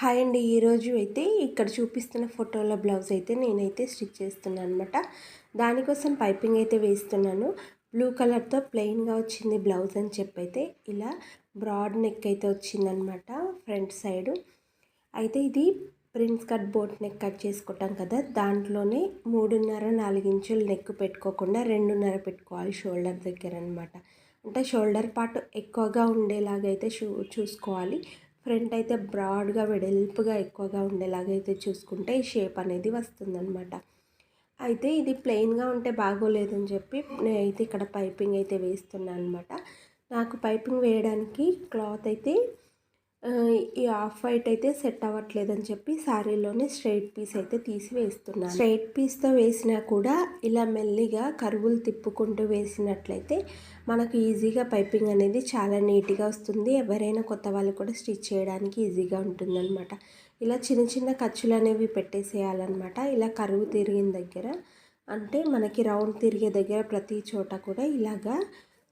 Hi అండి. ఈరోజు అయితే ఇక్కడ చూపిస్తున్న ఫోటోల బ్లౌజ్ అయితే నేనైతే స్టిచ్ చేస్తున్నాను అనమాట. దానికోసం పైపింగ్ అయితే వేస్తున్నాను. బ్లూ కలర్తో ప్లెయిన్గా వచ్చింది బ్లౌజ్ అని చెప్పైతే ఇలా బ్రాడ్ నెక్ అయితే వచ్చిందనమాట ఫ్రంట్ సైడు. అయితే ఇది prince cut boat neck cut చేసుకుంటాం కదా, దాంట్లోనే 3.5-4 ఇంచులు నెక్ పెట్టుకోకుండా 2.5 పెట్టుకోవాలి షోల్డర్ దగ్గర అనమాట. అంటే షోల్డర్ పార్ట్ ఎక్కువగా ఉండేలాగా అయితే చూసుకోవాలి. ఫ్రంట్ అయితే బ్రాడ్గా వెడల్పుగా ఎక్కువగా ఉండేలాగా అయితే చూసుకుంటే ఈ షేప్ అనేది వస్తుందన్నమాట. అయితే ఇది ప్లెయిన్గా ఉంటే బాగోలేదని చెప్పి నేనైతే ఇక్కడ పైపింగ్ అయితే వేస్తున్నాను అనమాట. నాకు పైపింగ్ వేయడానికి క్లాత్ అయితే ఈ ఆఫ్ వైట్ అయితే సెట్ అవ్వట్లేదని చెప్పి శారీలోనే స్ట్రైట్ పీస్ అయితే తీసి వేస్తున్నాను. స్ట్రైట్ పీస్తో వేసినా కూడా ఇలా మెల్లిగా కరువులు తిప్పుకుంటూ వేసినట్లయితే మనకు ఈజీగా పైపింగ్ అనేది చాలా నీట్గా వస్తుంది. ఎవరైనా కొత్త వాళ్ళు కూడా స్టిచ్ చేయడానికి ఈజీగా ఉంటుందన్నమాట. ఇలా చిన్న చిన్న ఖర్చులు అనేవి పెట్టేసేయాలన్నమాట. ఇలా కరువు తిరిగిన దగ్గర, అంటే మనకి రౌండ్ తిరిగే దగ్గర ప్రతి చోట కూడా ఇలాగా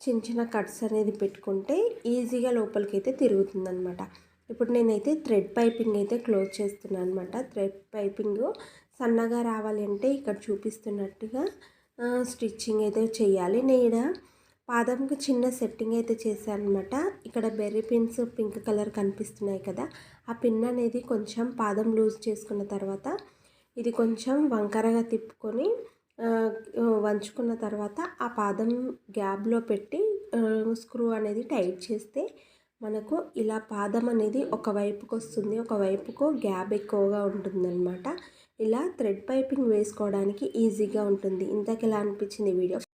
చిన్న చిన్న కట్స్ అనేది పెట్టుకుంటే ఈజీగా లోపలికి అయితే తిరుగుతుందనమాట. ఇప్పుడు నేనైతే థ్రెడ్ పైపింగ్ అయితే క్లోజ్ చేస్తున్నాను అనమాట. థ్రెడ్ పైపింగ్ సన్నగా రావాలి అంటే ఇక్కడ చూపిస్తున్నట్టుగా స్టిచ్చింగ్ అయితే చేయాలి. నేను పాదంకి చిన్న సెట్టింగ్ అయితే చేశాను అనమాట. ఇక్కడ బెర్రీ పిన్స్ పింక్ కలర్ కనిపిస్తున్నాయి కదా, ఆ పిన్ అనేది కొంచెం పాదం లూజ్ చేసుకున్న తర్వాత ఇది కొంచెం వంకరగా తిప్పుకొని వంచుకున్న తర్వాత ఆ పాదం గ్యాప్లో పెట్టి స్క్రూ అనేది టైట్ చేస్తే మనకు ఇలా పాదం అనేది ఒకవైపుకు వస్తుంది, ఒకవైపుకు గ్యాప్ ఎక్కువగా ఉంటుందన్నమాట. ఇలా థ్రెడ్ పైపింగ్ వేసుకోవడానికి ఈజీగా ఉంటుంది. ఇంతకు ఎలా అనిపించింది వీడియో?